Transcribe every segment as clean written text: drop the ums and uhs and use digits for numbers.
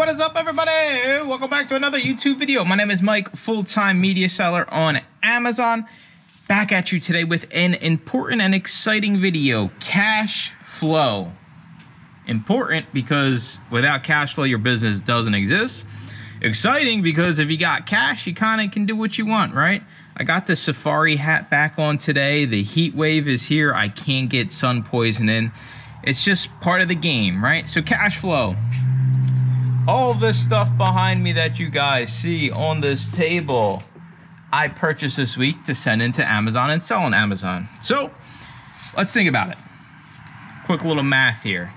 What is up, everybody? Welcome back to another YouTube video. My name is Mike, full-time media seller on Amazon. Back at you today with an important and exciting video. Cash flow. Important because without cash flow, your business doesn't exist. Exciting because if you got cash, you kind of can do what you want, right? I got the safari hat back on today. The heat wave is here. I can't get sun poisoning. It's just part of the game, right? So cash flow. All this stuff behind me that you guys see on this table, I purchased this week to send into Amazon and sell on Amazon. So let's think about it. Quick little math here.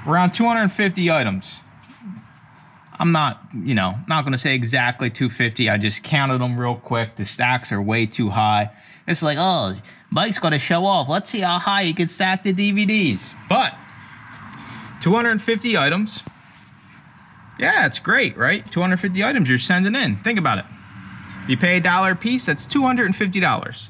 Around 250 items. I'm not going to say exactly 250. I just counted them real quick. The stacks are way too high. It's like, oh, Mike's going to show off. Let's see how high you can stack the DVDs. But 250 items. Yeah, it's great, right? 250 items you're sending in. Think about it. You pay $1 a piece, that's $250.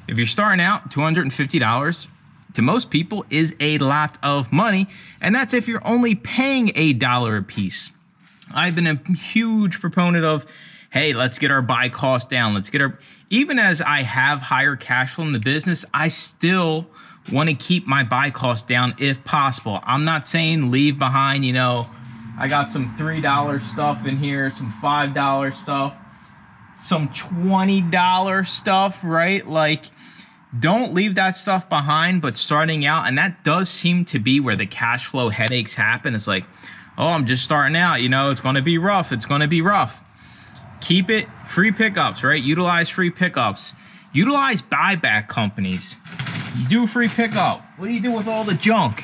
If you're starting out, $250 to most people is a lot of money. And that's if you're only paying $1 a piece. I've been a huge proponent of, hey, let's get our buy cost down. Let's get our, even as I have higher cash flow in the business, I still want to keep my buy cost down if possible. I'm not saying leave behind, I got some $3 stuff in here, some $5 stuff, some $20 stuff, right? Like, don't leave that stuff behind, but starting out, and that does seem to be where the cash flow headaches happen. It's like, oh, I'm just starting out, it's going to be rough. It's going to be rough. Keep it free pickups, right? Utilize free pickups. Utilize buyback companies. You do free pickup. What do you do with all the junk?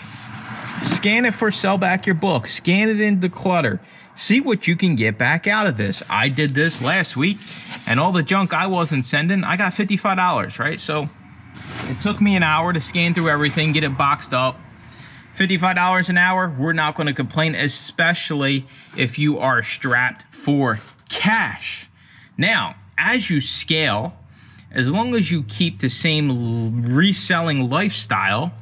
Scan it for sell back your book. Scan it into clutter. See what you can get back out of this. I did this last week, and all the junk I wasn't sending, I got $55, right? So it took me an hour to scan through everything, get it boxed up. $55 an hour, we're not going to complain, especially if you are strapped for cash. Now, as you scale, as long as you keep the same reselling lifestyle,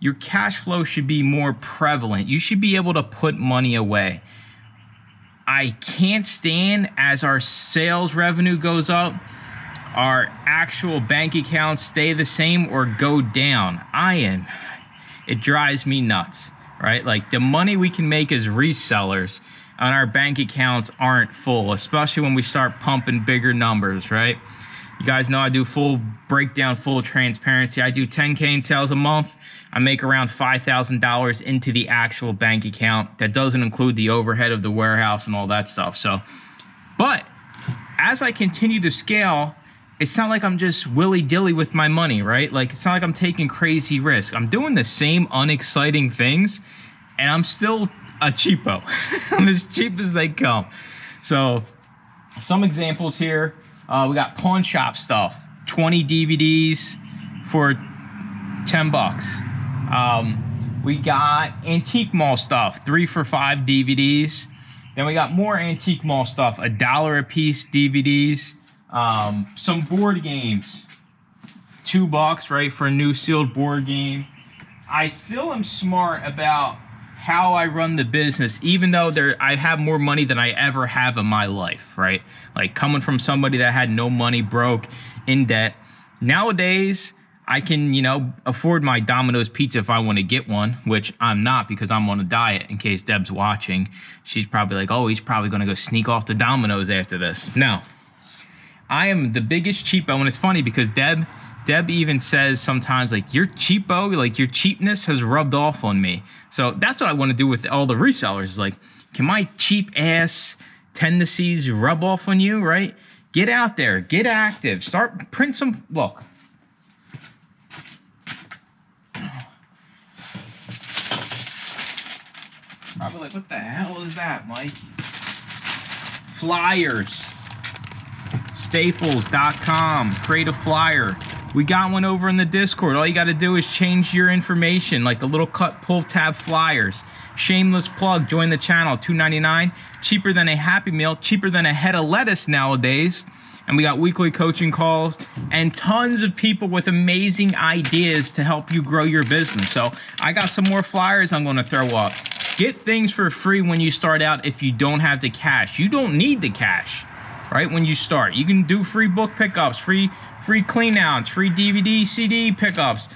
your cash flow should be more prevalent. You should be able to put money away. I can't stand as our sales revenue goes up, our actual bank accounts stay the same or go down. It drives me nuts, right? Like, the money we can make as resellers on our bank accounts aren't full, especially when we start pumping bigger numbers, right? You guys know I do full breakdown, full transparency. I do 10K in sales a month. I make around $5,000 into the actual bank account. That doesn't include the overhead of the warehouse and all that stuff. So, but as I continue to scale, it's not like I'm just willy-dilly with my money, right? Like, it's not like I'm taking crazy risks. I'm doing the same unexciting things, and I'm still a cheapo. I'm as cheap as they come. So, some examples here. We got pawn shop stuff. 20 DVDs for 10 bucks. We got antique mall stuff. 3 for $5 DVDs. Then we got more antique mall stuff. $1 a piece DVDs. Some board games, $2, right, for a new sealed board game. I still am smart about how I run the business, even though I have more money than I ever have in my life, right? Like, coming from somebody that had no money, broke, in debt. Nowadays, I can, afford my Domino's pizza if I want to get one, which I'm not because I'm on a diet. In case Deb's watching, she's probably like, oh, he's probably going to go sneak off the Domino's after this. No. I am the biggest cheapo, and it's funny because Deb even says sometimes, like, you're cheapo, like, your cheapness has rubbed off on me. So that's what I want to do with all the resellers, is like, can my cheap ass tendencies rub off on you, right? Get out there, get active, print some, look. Probably like, what the hell is that, Mike? Flyers. Staples.com, create a flyer. We got one over in the Discord. All you got to do is change your information, like the little cut pull tab flyers. Shameless plug, join the channel, $2.99. Cheaper than a Happy Meal, cheaper than a head of lettuce nowadays. And we got weekly coaching calls and tons of people with amazing ideas to help you grow your business. So I got some more flyers I'm going to throw up. Get things for free when you start out if you don't have the cash. You don't need the cash, right? When you start, you can do free book pickups, free clean outs, free DVD, CD pickups.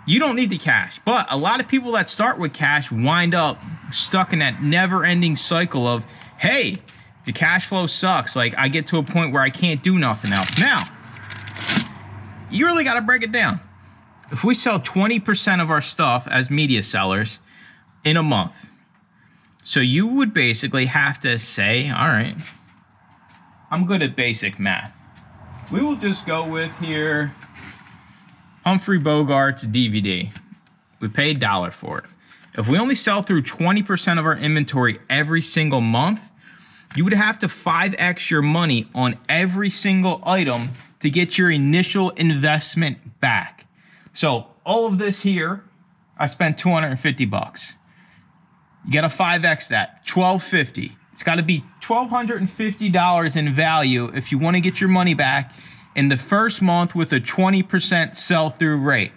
You don't need the cash. But a lot of people that start with cash wind up stuck in that never-ending cycle of, hey, the cash flow sucks. Like, I get to a point where I can't do nothing else. Now, you really got to break it down. If we sell 20% of our stuff as media sellers in a month, so you would basically have to say, all right, I'm good at basic math. We will just go with here, Humphrey Bogart's DVD. We pay $1 for it. If we only sell through 20% of our inventory every single month, you would have to 5x your money on every single item to get your initial investment back. So all of this here, I spent $250. You gotta 5x that, $1,250. It's gotta be $1,250 in value if you wanna get your money back in the first month with a 20% sell-through rate.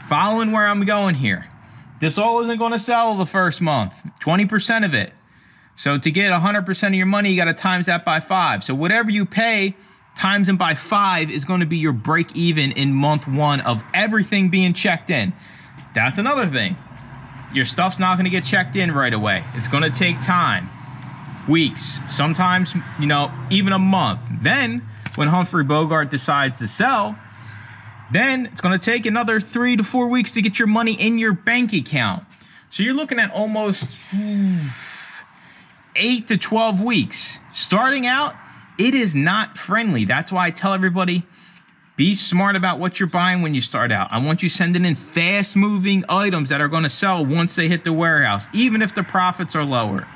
Following where I'm going here. This all isn't gonna sell the first month, 20% of it. So to get 100% of your money, you gotta times that by 5. So whatever you pay, times them by 5 is gonna be your break even in month 1 of everything being checked in. That's another thing. Your stuff's not gonna get checked in right away. It's gonna take time, weeks, sometimes, you know, even a month. Then when Humphrey Bogart decides to sell, then it's gonna take another 3 to 4 weeks to get your money in your bank account. So you're looking at almost 8 to 12 weeks. Starting out, it is not friendly. That's why I tell everybody, be smart about what you're buying when you start out. I want you sending in fast-moving items that are going to sell once they hit the warehouse, even if the profits are lower.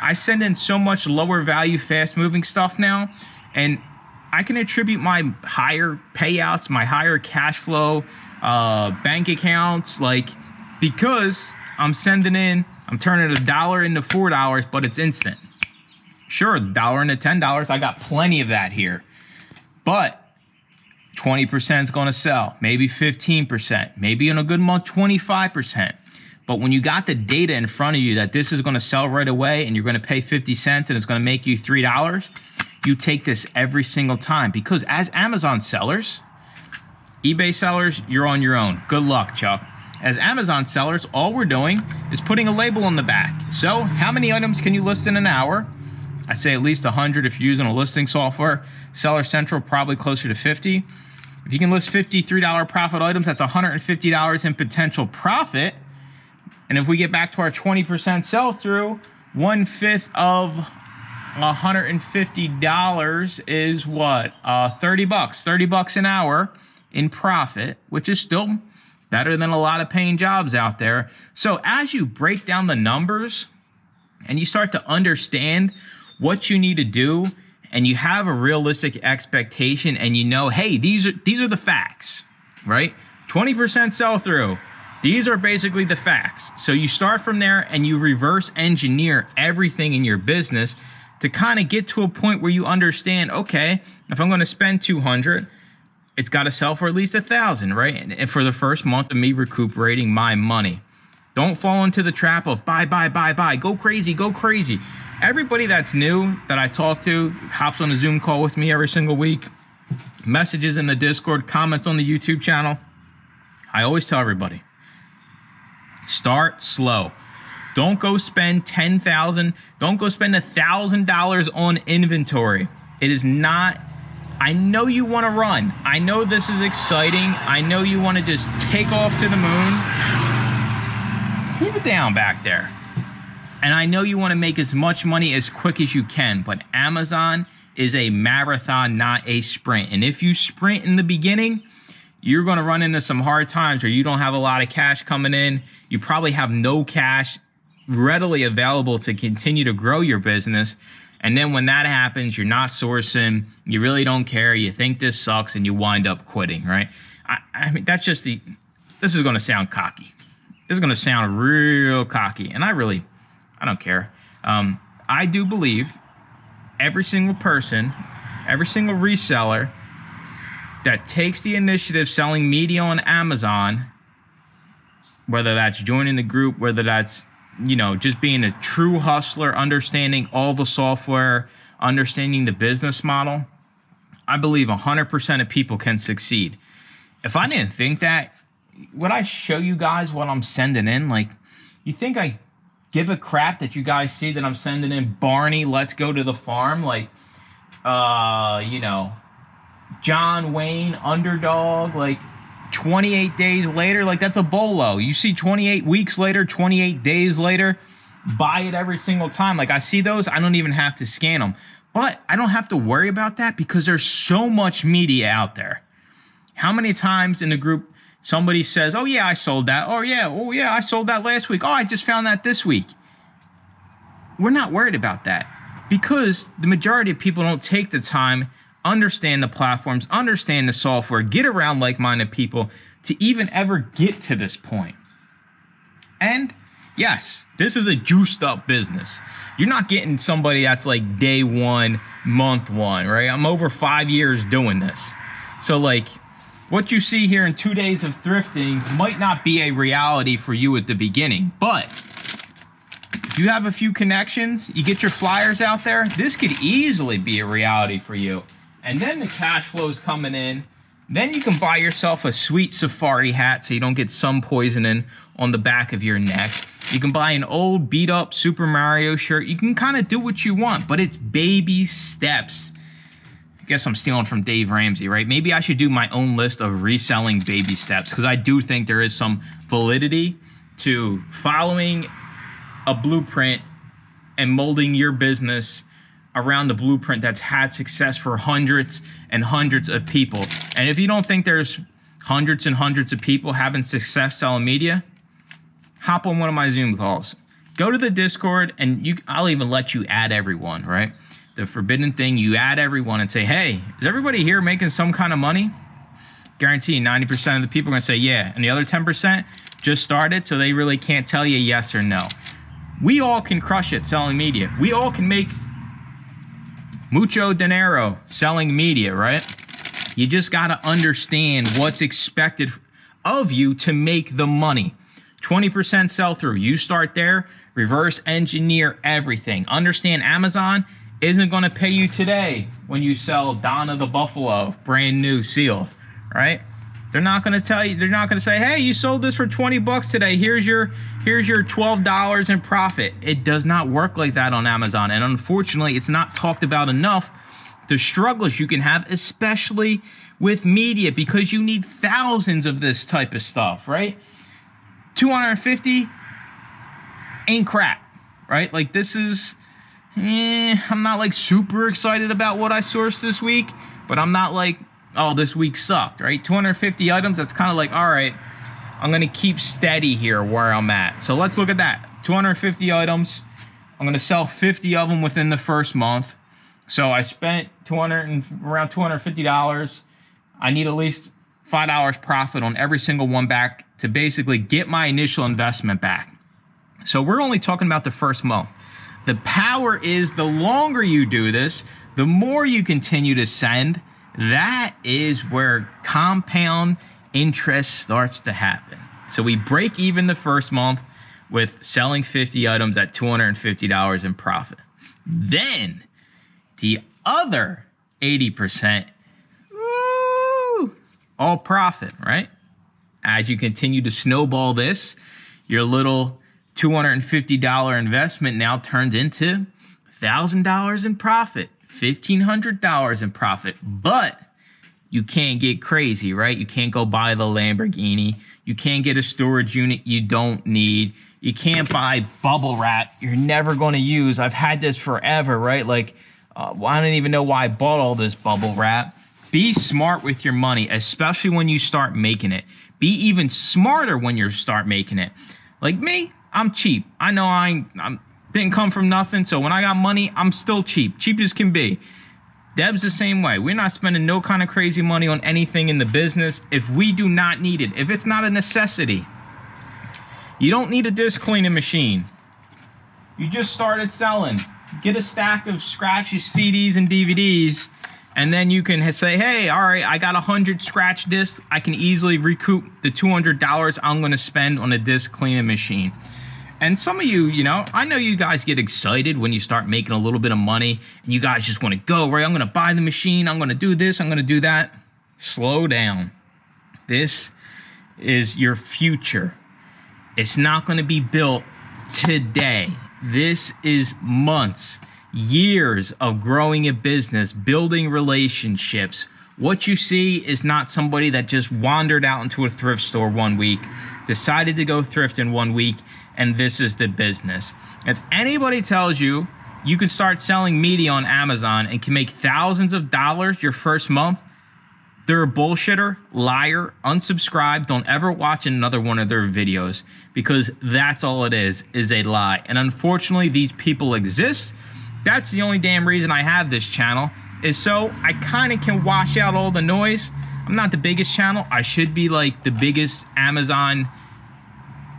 I send in so much lower value, fast-moving stuff now, and I can attribute my higher payouts, my higher cash flow, bank accounts, like, because I'm sending in, I'm turning $1 into $4, but it's instant. Sure, $1 into $10, I got plenty of that here. But 20% is going to sell, maybe 15%, maybe in a good month, 25%. But when you got the data in front of you that this is going to sell right away and you're going to pay 50 cents and it's going to make you $3, you take this every single time. Because as Amazon sellers, eBay sellers, you're on your own. Good luck, Chuck. As Amazon sellers, all we're doing is putting a label on the back. So how many items can you list in an hour? I'd say at least 100 if you're using a listing software. Seller Central, probably closer to 50. If you can list 50 $3 profit items, that's $150 in potential profit. And if we get back to our 20% sell-through, 1/5 of $150 is what? 30 bucks. 30 bucks an hour in profit, which is still better than a lot of paying jobs out there. So as you break down the numbers and you start to understand what you need to do, and you have a realistic expectation, and you know, hey, these are the facts, right? 20% sell-through. These are basically the facts. So you start from there and you reverse engineer everything in your business to kind of get to a point where you understand, okay, if I'm going to spend 200, it's got to sell for at least 1,000, right? And for the first month of me recuperating my money. Don't fall into the trap of buy, go crazy, go crazy. Everybody that's new that I talk to hops on a Zoom call with me every single week, messages in the Discord, comments on the YouTube channel. I always tell everybody, start slow. Don't go spend $10,000. Don't go spend $1,000 on inventory. It is not, I know you want to run. I know this is exciting. I know you want to just take off to the moon. Keep it down back there. And I know you want to make as much money as quick as you can, but Amazon is a marathon, not a sprint. And if you sprint in the beginning, you're going to run into some hard times where you don't have a lot of cash coming in. You probably have no cash readily available to continue to grow your business. And then when that happens, you're not sourcing, you really don't care, you think this sucks, and you wind up quitting, right? I mean, that's just this is going to sound cocky. This is going to sound real cocky. And I don't care. I do believe every single person, every single reseller that takes the initiative selling media on Amazon, whether that's joining the group, whether that's you know, just being a true hustler, understanding all the software, understanding the business model, I believe 100% of people can succeed. If I didn't think that, would I show you guys what I'm sending in? Like, you think I give a crap that you guys see that I'm sending in Barney, let's go to the farm? Like, you know, John Wayne, underdog, like 28 days later, like that's a bolo. You see 28 weeks later, 28 days later, buy it every single time. Like I see those, I don't even have to scan them. But I don't have to worry about that because there's so much media out there. How many times in the group somebody says, oh yeah, I sold that. Oh yeah, I sold that last week. Oh, I just found that this week. We're not worried about that because the majority of people don't take the time, understand the platforms, understand the software, get around like-minded people to even ever get to this point. And yes, this is a juiced up business. You're not getting somebody that's like day one, month one, right? I'm over 5 years doing this. So like what you see here in 2 days of thrifting might not be a reality for you at the beginning, but if you have a few connections, you get your flyers out there, this could easily be a reality for you. And then the cash flow is coming in. Then you can buy yourself a sweet safari hat so you don't get sun poisoning on the back of your neck. You can buy an old beat up Super Mario shirt. You can kind of do what you want, but it's baby steps. I guess I'm stealing from Dave Ramsey, right? Maybe I should do my own list of reselling baby steps because I do think there is some validity to following a blueprint and molding your business around the blueprint that's had success for hundreds and hundreds of people. And if you don't think there's hundreds and hundreds of people having success selling media, hop on one of my Zoom calls. Go to the Discord and I'll even let you add everyone, right? The forbidden thing, you add everyone and say, hey, is everybody here making some kind of money? Guarantee 90% of the people are gonna say yeah. And the other 10% just started, so they really can't tell you yes or no. We all can crush it selling media. We all can make mucho dinero selling media, right? You just got to understand what's expected of you to make the money. 20% sell through. You start there, reverse engineer everything. Understand Amazon isn't going to pay you today when you sell Donna the Buffalo, brand new, sealed, right? They're not going to tell you, they're not going to say, hey, you sold this for 20 bucks today. Here's your $12 in profit. It does not work like that on Amazon. And unfortunately, it's not talked about enough, the struggles you can have, especially with media, because you need thousands of this type of stuff, right? 250 ain't crap, right? Like this is, I'm not like super excited about what I sourced this week, but I'm not like, oh, this week sucked, right? 250 items, that's kind of like, all right, I'm going to keep steady here where I'm at. So let's look at that. 250 items. I'm going to sell 50 of them within the first month. So I spent around $250. I need at least $5 profit on every single one back to basically get my initial investment back. So we're only talking about the first month. The power is the longer you do this, the more you continue to send. That is where compound interest starts to happen. So we break even the first month with selling 50 items at $250 in profit. Then the other 80%, woo, all profit, right? As you continue to snowball this, your little $250 investment now turns into $1,000 in profit. $1,500 in profit, but you can't get crazy, right? You can't go buy the Lamborghini. You can't get a storage unit you don't need. You can't buy bubble wrap you're never going to use. I've had this forever, right? Like, I don't even know why I bought all this bubble wrap. Be smart with your money, especially when you start making it. Be even smarter when you start making it. Like me, I'm cheap. I know I'm didn't come from nothing, so when I got money, I'm still cheap as can be. Debs the same way. We're not spending no kind of crazy money on anything in the business if we do not need it, if it's not a necessity. You don't need a disc cleaning machine. You just started selling. Get a stack of scratchy CDs and DVDs, and then you can say, hey, all right, I got 100 scratch discs. I can easily recoup the $200 I'm going to spend on a disc cleaning machine. And some of you, you know, I know you guys get excited when you start making a little bit of money and you guys just want to go, right? I'm going to buy the machine. I'm going to do this. I'm going to do that. Slow down. This is your future. It's not going to be built today. This is months, years of growing a business, building relationships. What you see is not somebody that just wandered out into a thrift store one week, decided to go thrift in 1 week, and this is the business. If anybody tells you you can start selling media on Amazon and can make thousands of dollars your first month, they're a bullshitter, liar, unsubscribe. Don't ever watch another one of their videos, because that's all it is a lie. And unfortunately, these people exist. That's the only damn reason I have this channel, is so I kind of can wash out all the noise. I'm not the biggest channel. I should be like the biggest Amazon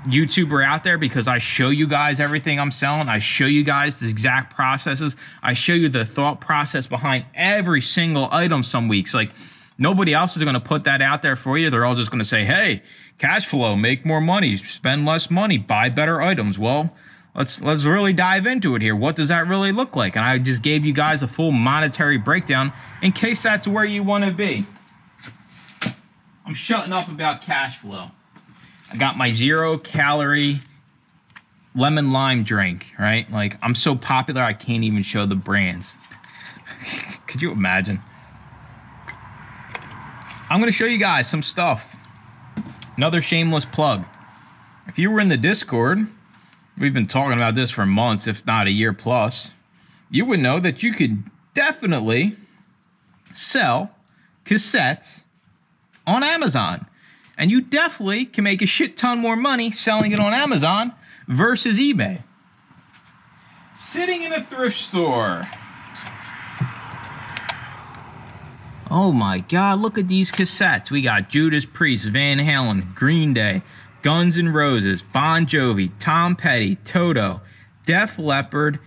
YouTuber out there, because I show you guys everything I'm selling. I show you guys the exact processes. I show you the thought process behind every single item some weeks. Like, nobody else is going to put that out there for you. They're all just going to say, hey, cash flow, make more money, spend less money, buy better items. Well, let's really dive into it here. What does that really look like? And I just gave you guys a full monetary breakdown in case that's where you want to be. I'm shutting up about cash flow. I got my 0-calorie lemon lime drink, right? Like, I'm so popular, I can't even show the brands. Could you imagine? I'm going to show you guys some stuff. Another shameless plug. If you were in the Discord, we've been talking about this for months, if not a year plus, you would know that you could definitely sell cassettes on Amazon. And you definitely can make a shit ton more money selling it on Amazon versus eBay. Sitting in a thrift store. Oh my God, look at these cassettes. We got Judas Priest, Van Halen, Green Day, Guns N' Roses, Bon Jovi, Tom Petty, Toto, Def Leppard,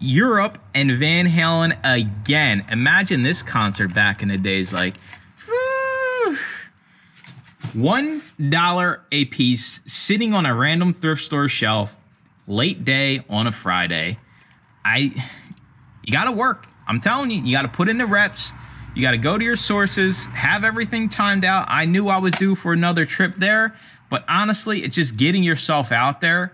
Europe, and Van Halen again. Imagine this concert back in the days, like, whew. $1 a piece sitting on a random thrift store shelf, late day on a Friday. You gotta work. I'm telling you, you gotta put in the reps. You got to go to your sources, have everything timed out. I knew I was due for another trip there, but honestly, it's just getting yourself out there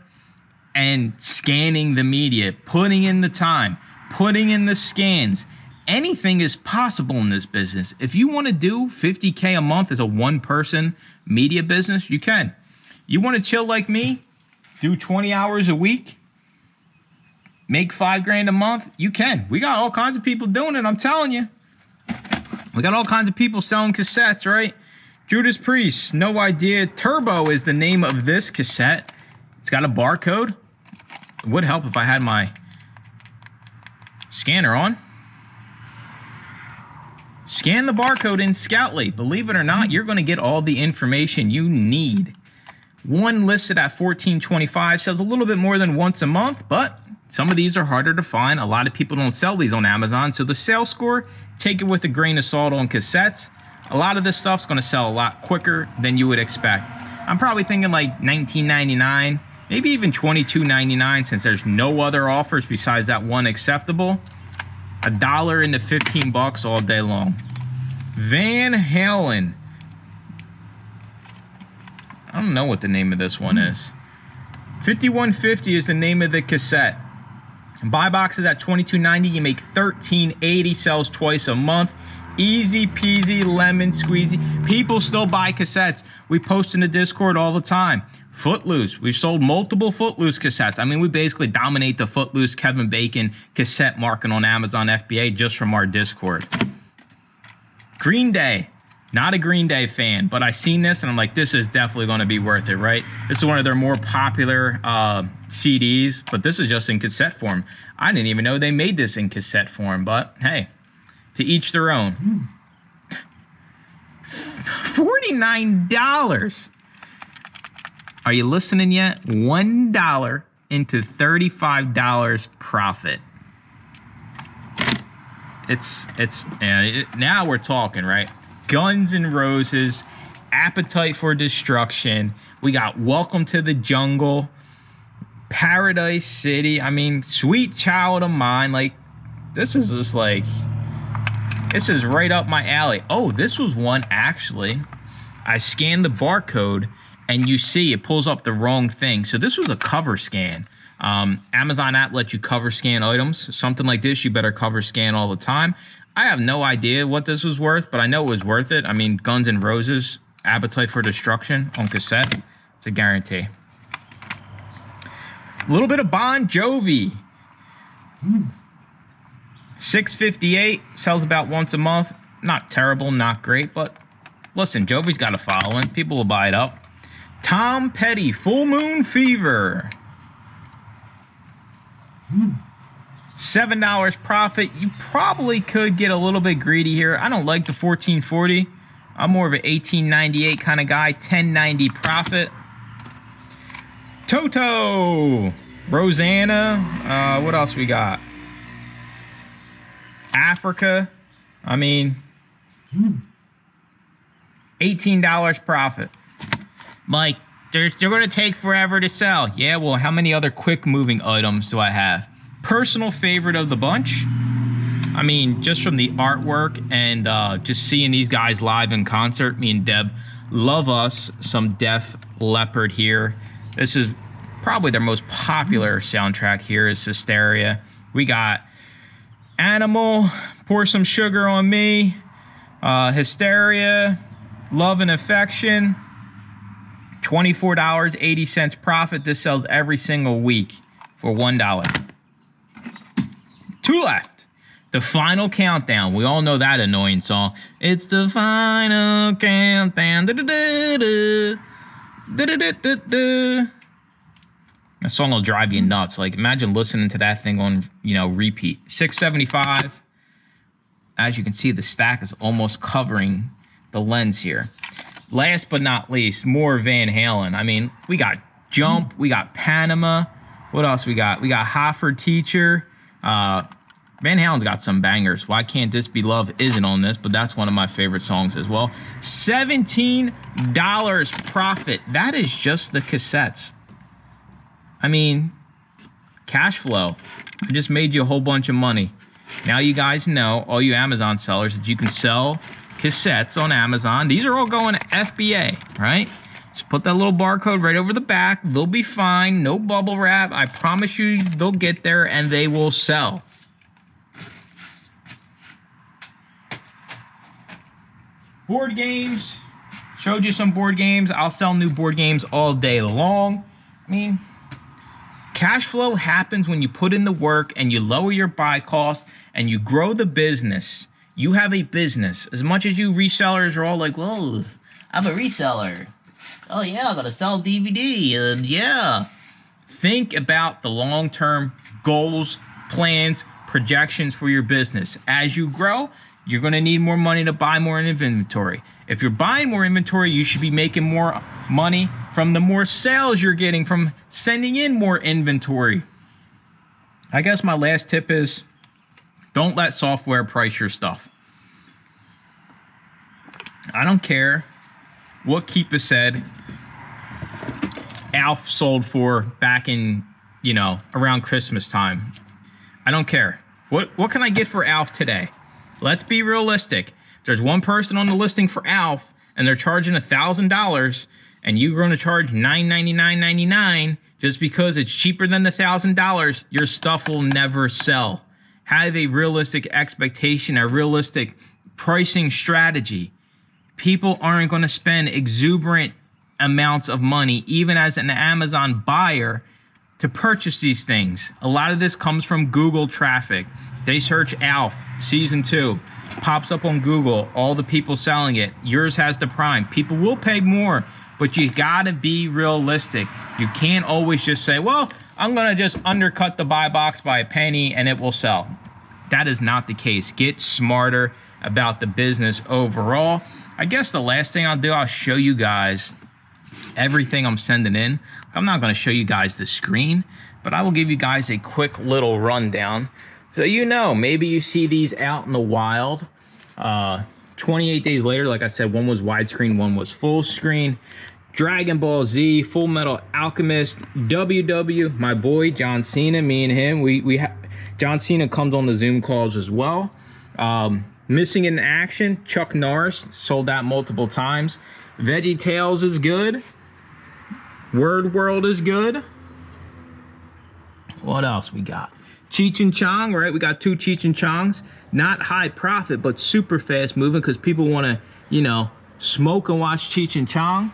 and scanning the media, putting in the time, putting in the scans. Anything is possible in this business. If you want to do $50K a month as a one-person media business, you can. You want to chill like me, do 20 hours a week, make $5 grand a month, you can. We got all kinds of people doing it, I'm telling you. We got all kinds of people selling cassettes, right? Judas Priest, No Idea. Turbo is the name of this cassette. It's got a barcode. It would help if I had my scanner on. Scan the barcode in Scoutly. Believe it or not, you're going to get all the information you need. One listed at $14.25, sells a little bit more than once a month, but some of these are harder to find. A lot of people don't sell these on Amazon, so the sales score, take it with a grain of salt on cassettes. A lot of this stuff's going to sell a lot quicker than you would expect. I'm probably thinking like $19.99, maybe even $22.99, since there's no other offers besides that one acceptable. $1 into $15 all day long. Van Halen. I don't know what the name of this one is. 5150 is the name of the cassette. Buy boxes at $22.90. You make $13.80. Sells twice a month. Easy peasy lemon squeezy. People still buy cassettes. We post in the Discord all the time. Footloose. We've sold multiple Footloose cassettes. I mean, we basically dominate the Footloose Kevin Bacon cassette market on Amazon FBA just from our Discord. Green Day. Not a Green Day fan, but I seen this and I'm like, this is definitely going to be worth it, right? This is one of their more popular CDs, but this is just in cassette form. I didn't even know they made this in cassette form, but hey, to each their own. $49. Are you listening yet? $1 into $35 profit. Now we're talking, right? Guns N' Roses, Appetite for Destruction. We got Welcome to the Jungle. Paradise City. I mean, Sweet Child of Mine. Like, this is just like, this is right up my alley. Oh, this was one actually. I scanned the barcode and you see it pulls up the wrong thing. So this was a cover scan. Amazon app lets you cover scan items. Something like this, you better cover scan all the time. I have no idea what this was worth, but I know it was worth it. I mean, Guns N' Roses, Appetite for Destruction on cassette. It's a guarantee. A little bit of Bon Jovi. $6.58, sells about once a month. Not terrible, not great, but listen, Jovi's got a following. People will buy it up. Tom Petty, Full Moon Fever. $7 profit. You probably could get a little bit greedy here. I don't like the 1440. I'm more of an 1898 kind of guy. 1090 profit. Toto, Rosanna. What else we got? Africa. I mean, $18 profit. Mike, they're going to take forever to sell. Yeah, well, how many other quick moving items do I have? Personal favorite of the bunch. I mean, just from the artwork and just seeing these guys live in concert, me and Deb love us some Def Leppard here. This is probably their most popular soundtrack here is Hysteria. We got Animal, Pour Some Sugar on Me, Hysteria, Love and Affection, $24.80 profit. This sells every single week for $1. Two left. The Final Countdown. We all know that annoying song. It's the final countdown. That song will drive you nuts. Like, imagine listening to that thing on, repeat. $6.75. As you can see, the stack is almost covering the lens here. Last but not least, more Van Halen. I mean, we got Jump. We got Panama. What else we got? We got Hoffer Teacher. Van Halen's got some bangers. Why Can't This Be Love isn't on this, but that's one of my favorite songs as well. $17 profit. That is just the cassettes. I mean, cash flow. I just made you a whole bunch of money. Now you guys know, all you Amazon sellers, that you can sell cassettes on Amazon. These are all going to FBA, right? Just put that little barcode right over the back. They'll be fine. No bubble wrap. I promise you they'll get there and they will sell. Board games. Showed you some board games. I'll sell new board games all day long. I mean, cash flow happens when you put in the work and you lower your buy cost and you grow the business. You have a business. As much as you resellers are all like, whoa, I'm a reseller. Oh yeah, I gotta sell DVD. And yeah. Think about the long-term goals, plans, projections for your business. As you grow, you're gonna need more money to buy more inventory. If you're buying more inventory, you should be making more money from the more sales you're getting from sending in more inventory. I guess my last tip is don't let software price your stuff. I don't care what Keepa said Alf sold for back in, around Christmas time. I don't care. What can I get for Alf today? Let's be realistic. There's one person on the listing for Alf and they're charging $1,000 and you're going to charge $999.99 just because it's cheaper than the $1,000, your stuff will never sell. Have a realistic expectation, a realistic pricing strategy. People aren't going to spend exuberant amounts of money, even as an Amazon buyer, to purchase these things. A lot of this comes from Google traffic. They search Alf Season 2. Pops up on Google, all the people selling it. Yours has the Prime. People will pay more, but you gotta be realistic. You can't always just say, well, I'm gonna just undercut the buy box by a penny and it will sell. That is not the case. Get smarter about the business overall. I guess the last thing I'll do, I'll show you guys everything I'm sending in. I'm not gonna show you guys the screen, but I will give you guys a quick little rundown. So maybe you see these out in the wild. 28 days later, like I said, one was widescreen, one was full screen. Dragon Ball Z, Full Metal Alchemist, WW, my boy John Cena, me and him, John Cena comes on the Zoom calls as well. Missing in Action, Chuck Norris, sold that multiple times. Veggie Tales is good. Word World is good. What else we got? Cheech and Chong, right? We got 2 Cheech and Chongs. Not high profit, but super fast moving because people want to, you know, smoke and watch Cheech and Chong.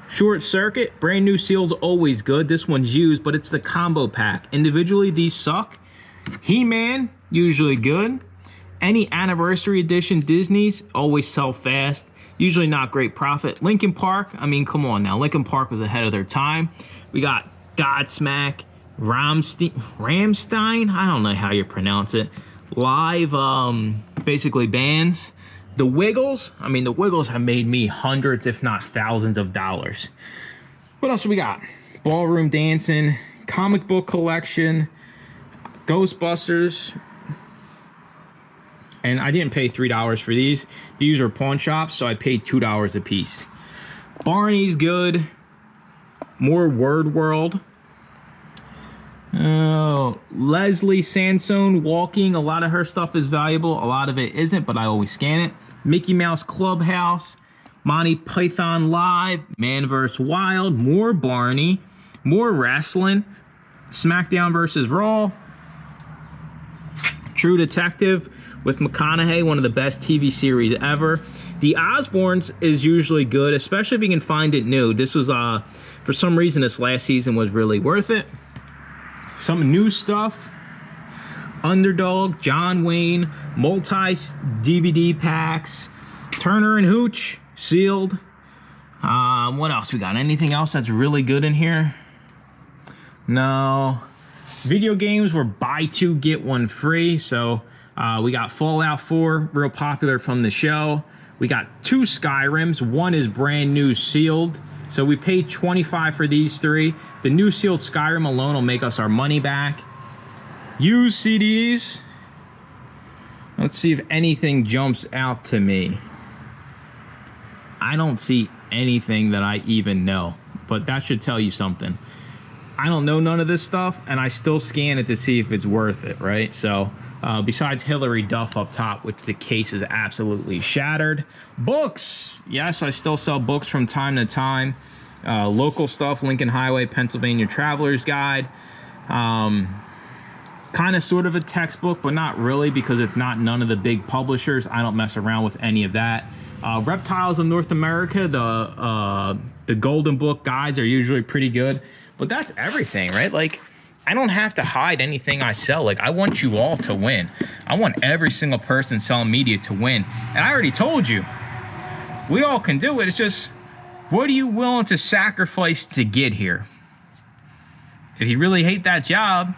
Short Circuit, brand new seal's always good. This one's used, but it's the combo pack. Individually, these suck. He-Man, usually good. Any anniversary edition Disney's always sell fast. Usually not great profit. Linkin Park, I mean, come on now. Linkin Park was ahead of their time. We got Godsmack, Ramstein, I don't know how you pronounce it. Live, basically bands. The Wiggles, I mean, the Wiggles have made me hundreds, if not thousands of dollars. What else do we got? Ballroom Dancing, comic book collection, Ghostbusters. And I didn't pay $3 for these. These are pawn shops, so I paid $2 a piece. Barney's good. More Word World. Leslie Sansone, Walking. A lot of her stuff is valuable. A lot of it isn't, but I always scan it. Mickey Mouse Clubhouse. Monty Python Live. Man vs. Wild. More Barney. More wrestling. SmackDown vs. Raw. True Detective with McConaughey, one of the best TV series ever. The Osbournes is usually good, especially if you can find it new. This was, for some reason, this last season was really worth it. Some new stuff. Underdog, John Wayne, multi-DVD packs. Turner and Hooch, sealed. What else we got? Anything else that's really good in here? No. Video games were buy 2, get 1 free, so... we got Fallout 4, real popular from the show. We got 2 Skyrims. One is brand new sealed. So we paid $25 for these 3. The new sealed Skyrim alone will make us our money back. Used CDs. Let's see if anything jumps out to me. I don't see anything that I even know, but that should tell you something. I don't know none of this stuff, and I still scan it to see if it's worth it, right? So... besides Hillary Duff up top, which the case is absolutely shattered. Books. Yes, I still sell books from time to time. Local stuff, Lincoln Highway, Pennsylvania Traveler's Guide. Kind of sort of a textbook, but not really because it's not none of the big publishers. I don't mess around with any of that. Reptiles of North America, the Golden Book guides are usually pretty good. But that's everything, right? Like... I don't have to hide anything I sell. Like, I want you all to win. I want every single person selling media to win. And I already told you, we all can do it. It's just, what are you willing to sacrifice to get here? If you really hate that job,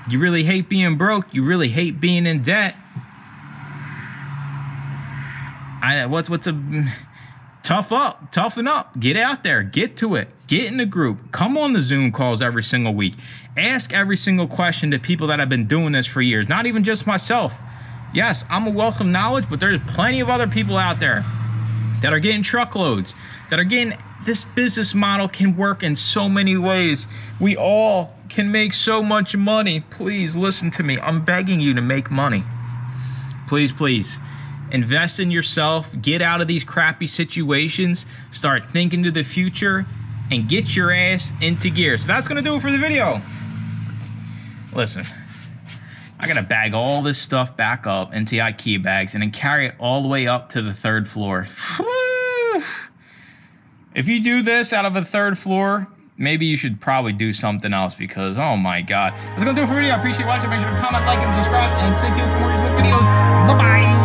you really hate being broke, you really hate being in debt. Toughen up, get out there, get to it, get in the group, come on the Zoom calls every single week, ask every single question to people that have been doing this for years, not even just myself. Yes, I'm a wealth of knowledge, but there's plenty of other people out there that are getting truckloads, that are getting, this business model can work in so many ways. We all can make so much money. Please listen to me. I'm begging you to make money. Please, please. Invest in yourself, get out of these crappy situations, start thinking to the future, and get your ass into gear. So that's gonna do it for the video. Listen, I gotta bag all this stuff back up into IKEA bags and then carry it all the way up to the 3rd floor. If you do this out of the 3rd floor, maybe you should probably do something else because, oh my God. That's gonna do it for the video. I appreciate you watching. Make sure to comment, like, and subscribe, and stay tuned for more videos. Bye-bye.